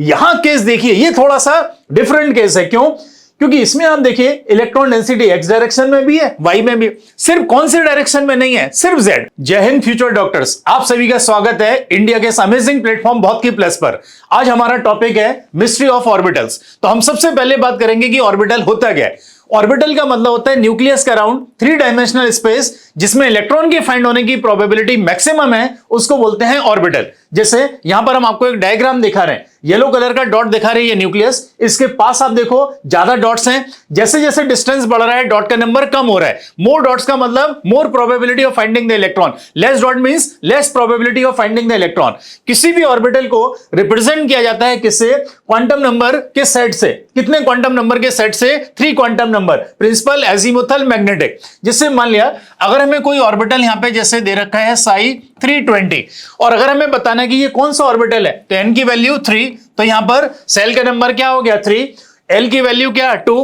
यहां केस देखिए, ये थोड़ा सा डिफरेंट केस है। क्यों? क्योंकि इसमें आप देखिए इलेक्ट्रॉन डेंसिटी एक्स डायरेक्शन में भी है, वाई में भी, सिर्फ कौन से डायरेक्शन में नहीं है? सिर्फ जेड। जय हिंद फ्यूचर डॉक्टर्स, आप सभी का स्वागत है इंडिया के इस अमेजिंग प्लेटफॉर्म बहुत की प्लस पर। आज हमारा टॉपिक है मिस्ट्री ऑफ ऑर्बिटल्स। तो हम सबसे पहले बात करेंगे कि ऑर्बिटल होता क्या है। ऑर्बिटल का मतलब होता है न्यूक्लियस का अराउंड 3 डायमेंशनल स्पेस जिसमें इलेक्ट्रॉन के फाइंड होने की प्रोबेबिलिटी मैक्सिमम है, उसको बोलते हैं ऑर्बिटल। जैसे यहां पर हम आपको एक डायग्राम दिखा रहे हैं, येलो कलर का डॉट दिखा रही है न्यूक्लियस, इसके पास आप देखो ज्यादा डॉट्स हैं। जैसे जैसे डिस्टेंस बढ़ रहा है डॉट का नंबर कम हो रहा है। मोर डॉट्स का मतलब मोर probability of finding the electron, less dot means less probability of finding the electron. किसी भी ऑर्बिटल को रिप्रेजेंट किया जाता है किससे? क्वांटम नंबर के सेट से। कितने क्वांटम नंबर के सेट से? 3 quantum number, principal, azimuthal, magnetic. जिससे मान लिया अगर हमें कोई ऑर्बिटल यहां पे जैसे दे रखा है साई 320 और अगर हमें बताना कि ये कौन सा ऑर्बिटल है तो n की वैल्यू 3, तो यहां पर सेल का नंबर क्या हो गया? 3, l की वैल्यू क्या? 2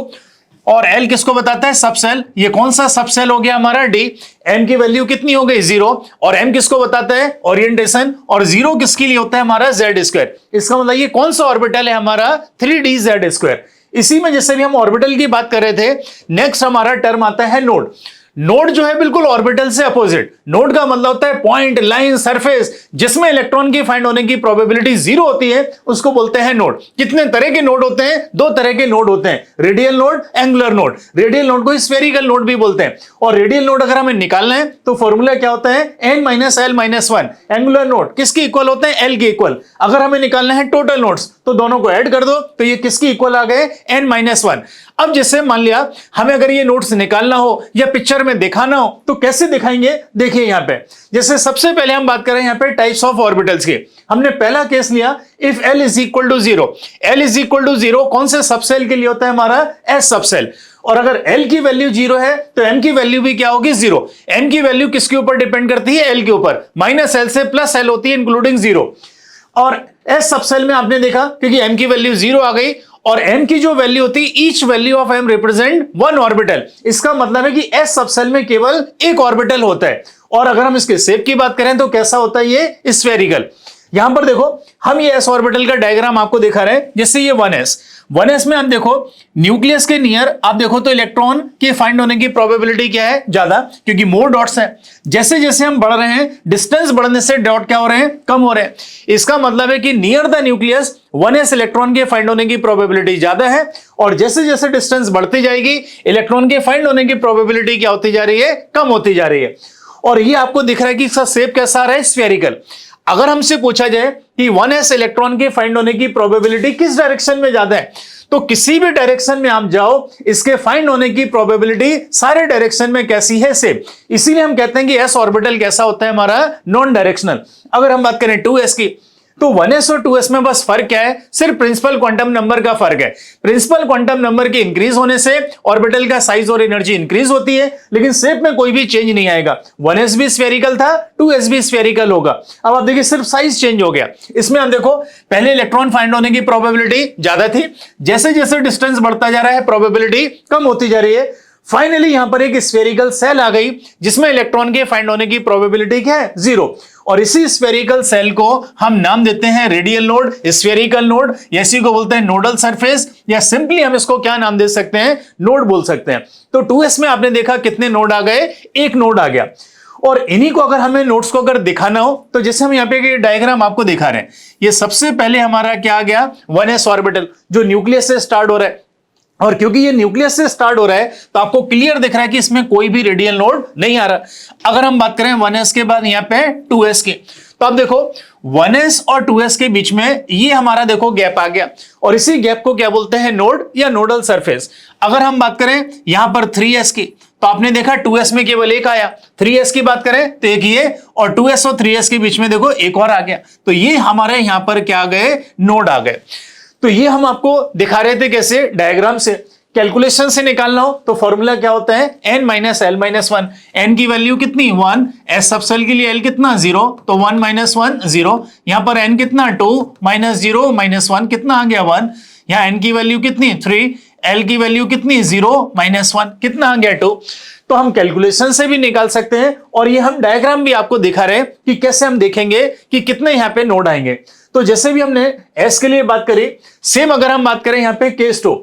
और l किसको बताता है? सबसेल। ये कौन सा सबसेल हो गया हमारा? d। m की वैल्यू कितनी हो गई? 0 और m किसको बताता है? ओरिएंटेशन। और 0 किसके लिए होता है? हमारा z²। इसका मतलब ये कौन सा ऑर्बिटल है हमारा? 3dz²। इसी में जैसे भी हम ऑर्बिटल की बात कर रहे थे, नेक्स्ट हमारा टर्म आता है नोड। नोड जो है बिल्कुल ऑर्बिटल से अपोजिट। नोड का मतलब होता है पॉइंट, लाइन, सरफेस जिसमें इलेक्ट्रॉन की फाइंड होने की प्रोबेबिलिटी 0 होती है, उसको बोलते हैं नोड। कितने तरह के नोड होते हैं? 2 तरह के नोड होते हैं, radial node, angular node. Radial node को स्फेरिकल नोड भी बोलते हैं। और रेडियल नोड अगर हमें निकालना है तो फॉर्मूला क्या होता है? n-l-1। एंगुलर नोड किसके इक्वल होते हैं? l के इक्वल। अगर हमें निकालना है टोटल नोड्स तो दोनों को ऐड कर दो तो ये किसके इक्वल आ गए? n-1। अब जैसे मान लिया हमें अगर ये नोट्स निकालना हो या पिक्चर में दिखाना हो तो कैसे दिखाएंगे? देखिए यहां पे जैसे सबसे पहले हम बात करें यहां पे टाइप्स ऑफ ऑर्बिटल्स की। हमने पहला केस लिया if l is equal to 0। l is equal to 0 कौन से सबसेल के लिए होता है? हमारा s सबसेल। और अगर l की वैल्यू 0 है तो m की वैल्यू भी क्या होगी? 0। m की वैल्यू किसके ऊपर डिपेंड करती है? l के ऊपर। -l से +l होती है इंक्लूडिंग 0। और s सबसेल में आपने देखा क्योंकि m की वैल्यू 0 आ गई और m की जो वैल्यू होती है each value of m represent 1 orbital. इसका मतलब है कि s सबसेल में केवल एक ऑर्बिटल होता है। और अगर हम इसके शेप की बात करें तो कैसा होता है? ये स्फेरिकल। यहां पर देखो हम ये s ऑर्बिटल का डायग्राम आपको दिखा रहे हैं। जैसे ये 1s में हम देखो न्यूक्लियस के नियर आप देखो तो इलेक्ट्रॉन के फाइंड होने की प्रोबेबिलिटी क्या है? ज्यादा, क्योंकि मोर डॉट्स हैं। जैसे जैसे हम बढ़ रहे हैं डिस्टेंस बढ़ने से डॉट क्या हो रहे हैं? कम हो रहे हैं। इसका मतलब है कि near the nucleus 1s electron के फाइंड होने की प्रोबेबिलिटी ज्यादा है और जैसे जैसे डिस्टेंस बढ़ती जाएगी इलेक्ट्रॉन के फाइंड होने की प्रोबेबिलिटी क्या होती जा रही है? कम होती जा रही है। और ये आपको दिख रहा है कि इसका शेप कैसा आ रहा है? स्फेरिकल। अगर हमसे पूछा जाए कि 1s इलेक्ट्रॉन के फाइंड होने की प्रोबेबिलिटी किस डायरेक्शन में ज्यादा है तो किसी भी डायरेक्शन में आप जाओ इसके फाइंड होने की प्रोबेबिलिटी सारे डायरेक्शन में कैसी है? सेम। इसीलिए हम कहते हैं कि s ऑर्बिटल कैसा होता है? हमारा नॉन डायरेक्शनल। अगर हम बात करें 2s की तो 1s और 2s में बस फर्क क्या है? सिर्फ प्रिंसिपल क्वांटम नंबर का फर्क है। प्रिंसिपल क्वांटम नंबर के इंक्रीज होने से ऑर्बिटल का साइज और एनर्जी इंक्रीज होती है लेकिन शेप में कोई भी चेंज नहीं आएगा। 1s भी स्फेरिकल था, 2s भी स्फेरिकल होगा। अब आप देखिए सिर्फ साइज चेंज हो गया। इसमें हम देखो पहले इलेक्ट्रॉन फाइंड होने की प्रोबेबिलिटी ज्यादा थी, जैसे जैसे डिस्टेंस बढ़ता जा रहा है प्रोबेबिलिटी कम होती जा रही है। फाइनली यहां पर एक स्फेरिकल सेल आ गई जिसमें इलेक्ट्रॉन के फाइंड होने की प्रोबेबिलिटी क्या है? 0। और इसी स्फेरिकल सेल को हम नाम देते हैं रेडियल नोड, स्फेरिकल नोड, या इसी को बोलते हैं नोडल सरफेस, या सिंपली हम इसको क्या नाम दे सकते हैं? नोड बोल सकते हैं। तो 2s में आपने देखा कितने नोड आ गए? एक नोड आ गया। और इन्हीं को अगर हमें नोड्स को अगर दिखाना हो तो जैसे हम यहाँ पे डायग्राम आपको दिखा रहे हैं, ये सबसे पहले हमारा क्या आ गया? 1s ऑर्बिटल जो न्यूक्लियस से स्टार्ट हो रहा है। और क्योंकि ये न्यूक्लियस से स्टार्ट हो रहा है तो आपको क्लियर दिख रहा है कि इसमें कोई भी रेडियल नोड नहीं आ रहा। अगर हम बात करें 1s के बाद यहाँ पे 2s की तो आप देखो 1s और 2s के बीच में ये हमारा देखो गैप आ गया और इसी गैप को क्या बोलते हैं? नोड या नोडल सरफेस। अगर हम बात करें यहां पर 3s की तो आपने देखा 2s में केवल एक आया, 3s की बात करें तो एक ये, और 2s और 3s के बीच में देखो एक और आ गया। तो ये हमारे यहां पर क्या आ गए? नोड आ गए। तो ये हम आपको दिखा रहे थे कैसे? डायग्राम से। कैलकुलेशन से निकालना हो तो फॉर्मूला क्या होता है? n-l-1। n की वैल्यू कितनी? 1। s सबसेल के लिए l कितना? 0। तो 1 - 1 0। यहां पर n कितना? 2 -0 -1 कितना आ गया? 1। यहां n की वैल्यू कितनी? 3। l की वैल्यू कितनी? 0 -1 कितना आ गया? 2। तो हम कैलकुलेशन से भी निकाल सकते हैं और ये हम डायग्राम भी आपको दिखा रहे हैं कि कैसे हम देखेंगे कि कितने यहां पे नोड आएंगे। तो जैसे भी हमने एस के लिए बात करी, सेम अगर हम बात करें यहां पे case 2,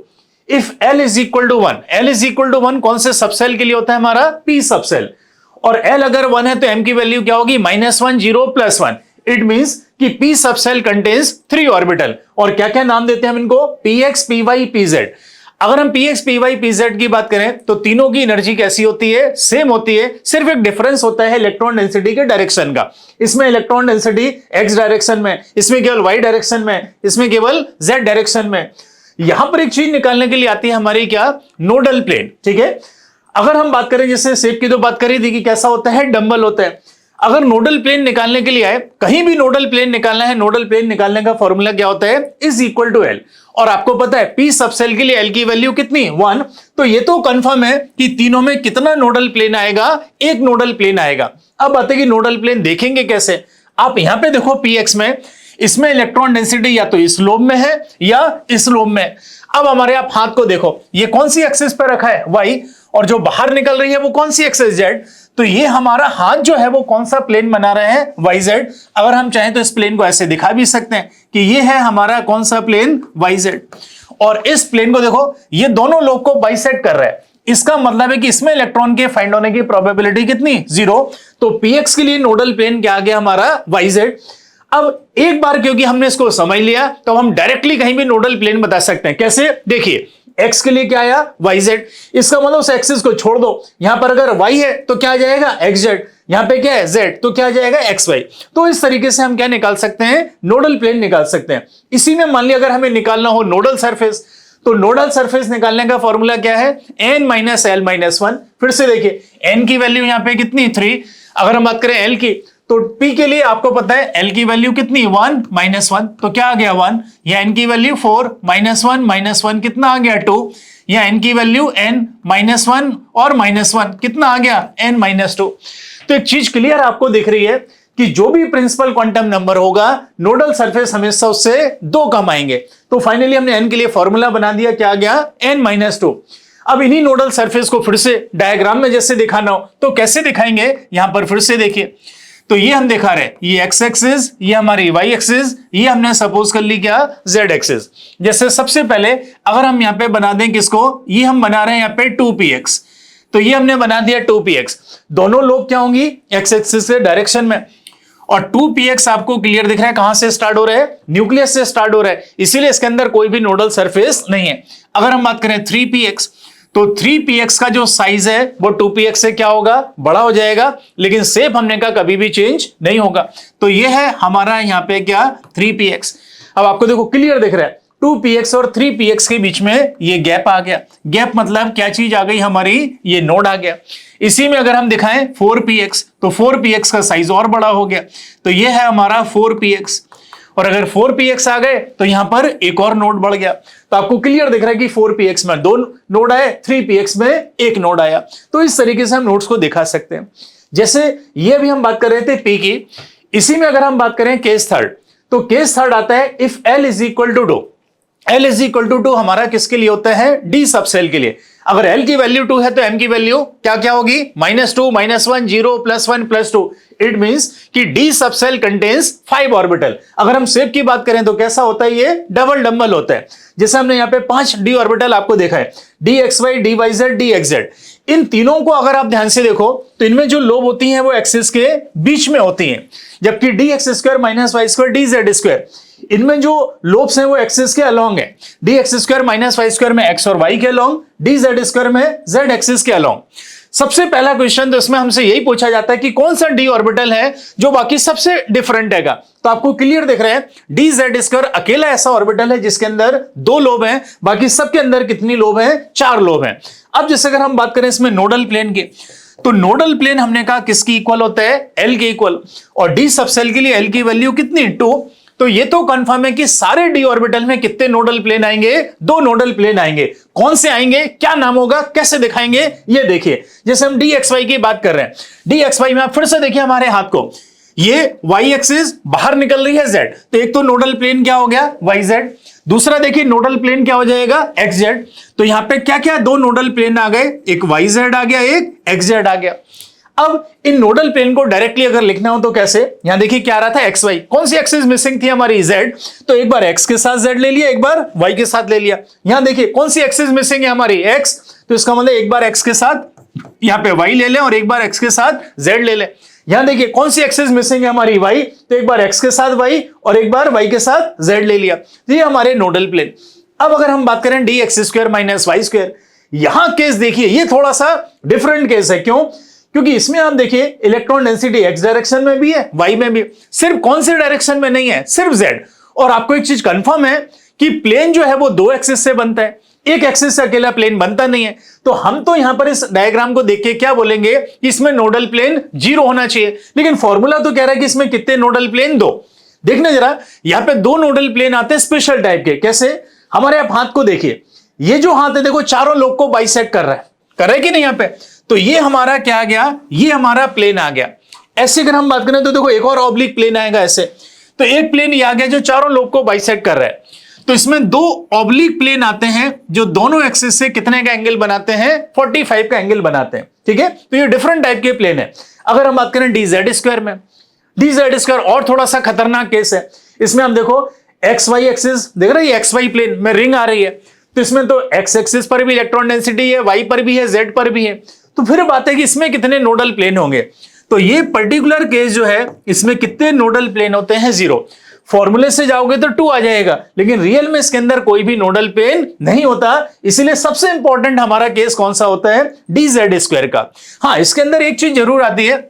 if L is equal to 1, L is equal to 1 कौन से सबसेल के लिए होता है हमारा? P subshell. और L अगर 1 है तो M की वैल्यू क्या होगी? -1 0 +1। इट मींस कि P सबसेल कंटेन्स 3 ऑर्बिटल। और क्या क्या नाम देते हैं हम इनको? Px Py Pz। अगर हम Px Py Pz की बात करें तो तीनों की एनर्जी कैसी होती है? सेम होती है, सिर्फ एक डिफरेंस होता है इलेक्ट्रॉन डेंसिटी के डायरेक्शन का। इसमें इलेक्ट्रॉन डेंसिटी x डायरेक्शन में, इसमें केवल y डायरेक्शन में, इसमें केवल z डायरेक्शन में। यहां पर एक चीज निकालने के लिए आती है हमारी क्या? Nodal plane. ठीक है, अगर हम बात करें जैसे शेप की तो बात करी थी कि कैसा होता है? डंबल होता है। अगर नोडल प्लेन निकालने के लिए आए, कहीं भी नोडल प्लेन निकालना है, नोडल प्लेन निकालने का फॉर्मूला क्या होता है? Is equal to L। और आपको पता है P सबसेल के लिए L की वैल्यू कितनी? 1। तो ये तो कंफर्म है कि तीनों में कितना नोडल प्लेन आएगा? एक नोडल प्लेन आएगा। अब बात है कि नोडल प्लेन देखेंगे कैसे? आप यहां पे देखो Px में, इसमें इलेक्ट्रॉन डेंसिटी या तो इस लोब में है या इस लोब में। अब हमारे आप हाथ को देखो, ये कौन सी एक्सिस पर रखा है? Y। और जो बाहर निकल रही है वो कौन सी एक्सिस? Z। तो ये हमारा हाथ जो है वो कौन सा प्लेन बना रहे हैं? YZ। अगर हम चाहें तो इस प्लेन को ऐसे दिखा भी सकते हैं कि ये है हमारा कौन सा प्लेन? YZ। और इस प्लेन को देखो, ये दोनों लोग को बाइसेक्ट कर रहा है। इसका मतलब है कि इसमें इलेक्ट्रॉन के फाइंड होने की प्रोबेबिलिटी कितनी? 0। तो Px के लिए नोडल प्लेन क्या आ गया हमारा? YZ। अब एक बार क्योंकि हमने इसको समझ लिया तो हम डायरेक्टली कहीं भी नोडल प्लेन बता सकते हैं। कैसे? देखिए, x के लिए क्या आया? YZ। इसका मतलब उस एक्सिस को छोड़ दो। यहां पर अगर y है तो क्या आ जाएगा? XZ। यहां पे क्या है? Z। तो क्या आ जाएगा? XY। तो इस तरीके से हम क्या निकाल सकते हैं? नोडल प्लेन निकाल सकते हैं। इसी में मान लिया अगर हमें निकालना हो नोडल सरफेस, तो नोडल सरफेस निकालने का फॉर्मूला क्या है? n - L - 1। फिर से देखिए, n की वैल्यू यहां पे कितनी? 3। अगर हम बात करें L की, तो P के लिए आपको पता है L की वैल्यू कितनी? 1 - 1। तो क्या आ गया? 1। या N की वैल्यू 4 - 1 - 1 कितना आ गया? 2। या N की वैल्यू N - 1 और -1 कितना आ गया? N - 2। तो एक चीज क्लियर आपको दिख रही है कि जो भी प्रिंसिपल क्वांटम नंबर होगा, नोडल सरफेस हमेशा उससे 2 कम आएंगे। तो फाइनली हमने N के लिए फॉर्मूला बना दिया, क्या आ गया? N - 2। अब इन्हीं नोडल सरफेस को फिर से डायग्राम में जैसे दिखाना हो तो कैसे दिखाएंगे? यहां पर फिर से देखिए, तो ये हम दिखा रहे हैं, ये एक्स एक्सिस, ये हमारी वाई एक्सिस, ये हमने सपोज कर ली क्या? Z axis. जैसे सबसे पहले अगर हम यहां पे बना दें किसको? ये हम बना रहे हैं यहां पे 2px। तो ये हमने बना दिया 2px। दोनों लोग क्या होंगी? एक्स एक्सिस के डायरेक्शन में। और 2px आपको क्लियर दिख रहा है कहां से स्टार्ट हो रहा है? न्यूक्लियस से स्टार्ट हो रहा है, इसीलिए इसके अंदर कोई भी नोडल सरफेस नहीं है। अगर हम बात करें 3px, तो 3px का जो साइज है वो 2px से क्या होगा? बड़ा हो जाएगा, लेकिन शेप हमने का कभी भी चेंज नहीं होगा। तो ये है हमारा यहाँ पे क्या? 3px। अब आपको देखो क्लियर दिख रहा है 2px और 3px के बीच में ये गैप आ गया। गैप मतलब क्या चीज आ गई हमारी? ये नोड आ गया। इसी में अगर हम दिखाएं 4px, तो 4px का साइज और बड़ा हो गया। तो ये है हमारा 4px। और अगर 4px आ गए तो यहां पर एक और नोड बढ़ गया। तो आपको क्लियर दिख रहा है कि 4px में 2 नोड आए, 3px में 1 नोड आया। तो इस तरीके से हम नोड्स को दिखा सकते हैं। जैसे ये भी हम बात कर रहे थे p की, इसी में अगर हम बात करें केस थर्ड, तो केस थर्ड आता है if L is equal to 2। L is equal to 2 हमारा किसके लिए होता है? D सबसेल के लिए। अगर L की वैल्यू 2 है तो M की वैल्यू क्या क्या होगी? -2 - 1 0 +1 +2। इट मींस कि D सबसेल कंटेन्स 5 ऑर्बिटल। अगर हम शेप की बात करें तो कैसा होता है? ये डबल डंबल होता है। जैसे हमने यहाँ पे 5 D ऑर्बिटल आपको देखा है, DXY, DYZ, DXZ। इन तीनों को अगर आप ध्यान से देखो तो इनमें जो लोब होती हैं वो एक्सिस के बीच में होती हैं, जबकि dx² - y² dz², इनमें जो लोब्स हैं वो एक्सिस के अलोंग है। dx² - y² में x और y के अलोंग, dz² में z एक्सिस के अलोंग। सबसे पहला क्वेश्चन तो इसमें हमसे यही पूछा जाता है कि कौन सा d ऑर्बिटल है जो बाकी सबसे डिफरेंट हैगा। तो आपको क्लियर दिख रहा है dz² अकेला ऐसा ऑर्बिटल है जिसके अंदर 2 लोब हैं, बाकी सबके अंदर कितनी लोब हैं? 4 लोब हैं। अब जैसे अगर हम बात करें इसमें नोडल प्लेन की, तो नोडल प्लेन हमने कहा किसकी इक्वल होता है? L के इक्वल। और D सबसेल के लिए L की वैल्यू कितनी? 2। तो ये तो कंफर्म है कि सारे D ऑर्बिटल में कितने नोडल प्लेन आएंगे? 2 नोडल प्लेन आएंगे। कौन से आएंगे? क्या नाम होगा? कैसे दिखाएंगे? ये देखिए, जैसे हम dxy की बात कर रहे हैं, dxy में आप फिर से देखिए हमारे हाथ को, ये y एक्सिस बाहर निकल रही है z, तो एक तो नोडल प्लेन क्या हो गया? yz। दूसरा देखिए नोडल प्लेन क्या हो जाएगा? xz। तो यहां पे क्या क्या 2 नोडल प्लेन आ गए? एक yz आ गया, एक xz आ गया। अब इन नोडल प्लेन को डायरेक्टली अगर लिखना हो तो कैसे, यहां देखिए क्या आ रहा था एक्स वाई, कौन सी एक्सिस मिसिंग थी हमारी जेड, तो एक बार एक्स के साथ जेड ले लिया, एक बार वाई के साथ ले लिया। यहां देखिए कौन सी एक्सिस मिसिंग है हमारी एक्स, तो इसका मतलब एक बार एक्स के साथ यहां पे वाई ले लें और एक बार एक्स के साथ जेड ले लें। यहां देखिए कौन सी एक्सिस मिसिंग है हमारी वाई, तो एक बार एक्स के साथ वाई और एक बार वाई के साथ जेड ले लिया। ये हमारे नोडल प्लेन। अब अगर हम बात करें d x square minus y square, यहां केस देखिए ये थोड़ा सा डिफरेंट केस है। क्यों? क्योंकि इसमें आप देखिए इलेक्ट्रॉन डेंसिटी एक्स डायरेक्शन में भी है, वाई में भी, सिर्फ कौन से डायरेक्शन में नहीं है, सिर्फ जेड। और आपको एक चीज कंफर्म है कि प्लेन जो है वो दो एक्सिस से बनता है, एक एक्सिस से अकेला प्लेन बनता नहीं है। तो हम तो यहां पर इस डायग्राम को देख के क्या बोलेंगे कि इसमें नोडल प्लेन 0 होना चाहिए, लेकिन फॉर्मूला तो कह रहा है कि इसमें कितने नोडल प्लेन, 2। देखना जरा, यहां पे 2 नोडल प्लेन आते हैं स्पेशल टाइप के। कैसे? हमारे आप हाथ को देखिए, ये जो हाथ है देखो चारों लोग को बाइसेक्ट कर रहा है कि नहीं यहां पे, तो ये हमारा क्या आ गया, ये हमारा प्लेन आ गया। ऐसे अगर हम बात करें तो देखो एक और ऑब्लिक प्लेन आएगा ऐसे, तो एक प्लेन ये आ गया जो चारों लोग को बाइसेक्ट कर रहा है। तो इसमें 2 ऑब्लिक प्लेन आते हैं जो दोनों एक्सिस से कितने का एंगल बनाते हैं, 45 का एंगल बनाते हैं। ठीक है, तो ये डिफरेंट टाइप के प्लेन है। अगर हम बात करें डी जेड स्क्वायर में, डी जेड स्क्वायर और थोड़ा सा खतरनाक केस है। इसमें हम देखो एक्स वाई एक्सिस देख रहे हैं, एक्स वाई प्लेन में रिंग आ रही है, तो इसमें तो एक्स एक्सिस पर भी इलेक्ट्रॉन डेंसिटी है, वाई पर भी है, जेड पर भी है। तो फिर बात है कि इसमें कितने नोडल प्लेन होंगे, तो ये पर्टिकुलर केस जो है इसमें कितने नोडल प्लेन होते हैं, 0। फॉर्मूले से जाओगे तो 2 आ जाएगा, लेकिन रियल में इसके अंदर कोई भी नोडल प्लेन नहीं होता। इसीलिए सबसे इंपॉर्टेंट हमारा केस कौन सा होता है, डी जेड स्क्वायर का। हाँ, इसके अंदर एक चीज जरूर आती है,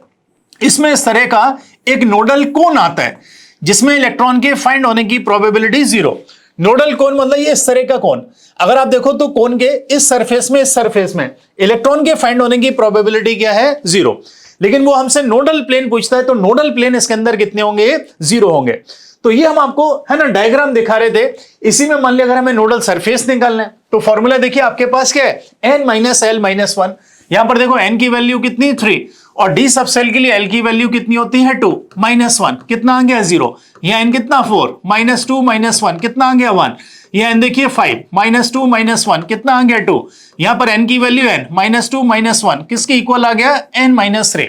इसमें इस तरह का एक नोडल कोन आता है जिसमें इलेक्ट्रॉन के फाइंड होने की प्रोबेबिलिटी 0। नोडल कोन मतलब ये इस तरह का कोन, अगर आप देखो तो कोन के इस सरफेस में इलेक्ट्रॉन के फाइंड होने की प्रोबेबिलिटी क्या है, 0। लेकिन वो हमसे नोडल प्लेन पूछता है, तो नोडल प्लेन इसके अंदर कितने होंगे, 0 होंगे। तो ये हम आपको है ना डायग्राम दिखा रहे थे। इसी में मान लिया अगर हमें नोडल सरफेस निकालना है तो फॉर्मूला देखिए आपके पास क्या है, n माइनस एल माइनस 1। यहां पर देखो n की वैल्यू कितनी, 3, और डी सब सेल के लिए l की वैल्यू कितनी होती है, 2 माइनस 1 कितना आ गया, 0। यह n कितना, 4 माइनस 2 माइनस 1 कितना आ गया, 1। यह n देखिए 5 माइनस 2 माइनस 1 कितना आ गया, 2। यहां पर n की वैल्यू n माइनस 2 माइनस 1 किसके इक्वल आ गया, n माइनस 3।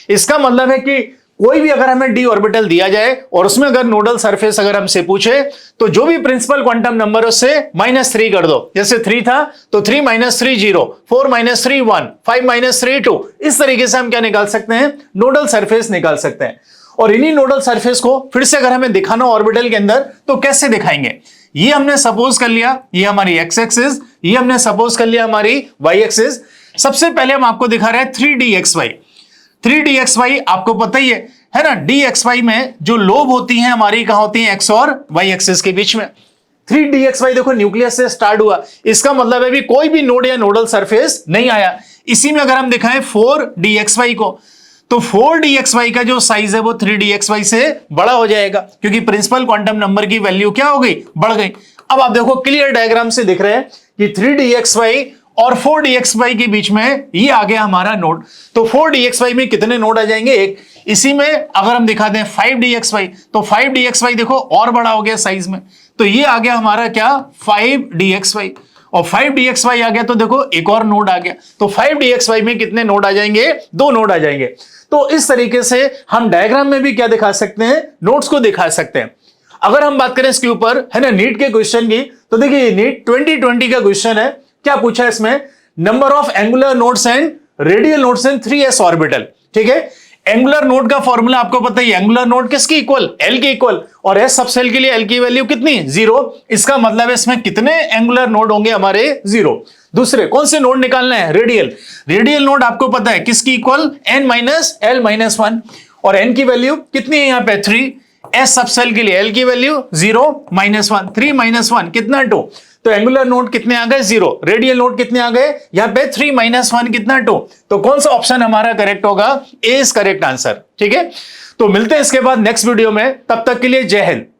इसका मतलब है कि कोई भी अगर हमें डी ऑर्बिटल दिया जाए और उसमें अगर नोडल सरफेस अगर हमसे पूछे तो जो भी प्रिंसिपल क्वांटम नंबर उससे -3 कर दो। जैसे 3 था तो 3 माइनस 3 0, 4 माइनस 3 1, 5 माइनस 3 2। इस तरीके से हम क्या निकाल सकते हैं, नोडल सरफेस निकाल सकते हैं। और इन्हीं नोडल सरफेस को फिर से अगर हमें दिखाना ऑर्बिटल के अंदर तो कैसे दिखाएंगे, ये हमने सपोज कर लिया ये हमारी एक्स एक्सिस, ये हमने सपोज कर लिया हमारी वाई एक्सिस। सबसे पहले हम आपको दिखा रहे हैं 3dxy। 3dxy आपको पता ही है ना, dxy में जो लोब होती हैं हमारी कहां होती हैं, x और y एक्सिस के बीच में। 3dxy देखो न्यूक्लियस से स्टार्ट हुआ, इसका मतलब है भी कोई भी नोड या नोडल सरफेस नहीं आया। इसी में अगर हम दिखाएं 4dxy को, तो 4dxy का जो साइज है वो 3dxy से बड़ा हो जाएगा, क्योंकि प्रिंसिपल क्वांटम नंबर की वैल्यू क्या हो गई, बढ़ गई। अब आप देखो क्लियर डायग्राम से दिख रहे हैं कि 3dxy और 4dxy के बीच में ये आ गया हमारा नोड। तो 4dxy में कितने नोड आ जाएंगे, एक। इसी में अगर हम दिखा दें 5dxy, तो 5dxy देखो और बड़ा हो गया साइज में, तो ये आ गया हमारा क्या, 5dxy। और 5dxy आ गया तो देखो एक और नोड आ गया, तो 5dxy में कितने नोड आ जाएंगे, 2 नोड आ जाएंगे। तो इस तरीके से हम डायग्राम में भी क्या दिखा सकते हैं, नोड्स को दिखा सकते हैं। अगर हम बात करें इसके ऊपर है ना नीट के क्वेश्चन की, तो देखिए नीट 2020 का क्वेश्चन है। क्या पूछा है इसमें, number of angular nodes and radial nodes in 3s orbital. ठीक है, एंगुलर नोड का फॉर्मूला आपको पता ही, एंगुलर नोड किसकी इक्वल, l के इक्वल, और s सबसेल के लिए l की वैल्यू कितनी, 0। इसका मतलब है इसमें कितने एंगुलर नोड होंगे हमारे, 0। दूसरे कौन से नोड निकालना है, रेडियल। रेडियल नोड आपको पता है किसकी equal, n minus l minus 1, और n की वैल्यू कितनी है यहाँ पे, 3। s सबसेल के लिए l की वैल्यू 0 माइनस 1, 3 माइनस 1 कितना, 2। तो एंगुलर नोड कितने आ गए, 0। रेडियल नोड कितने आ गए, यहां पे 3 माइनस 1 कितना, 2। तो कौन सा ऑप्शन हमारा करेक्ट होगा, ए इज करेक्ट आंसर। ठीक है, तो मिलते हैं इसके बाद नेक्स्ट वीडियो में, तब तक के लिए जय हिंद।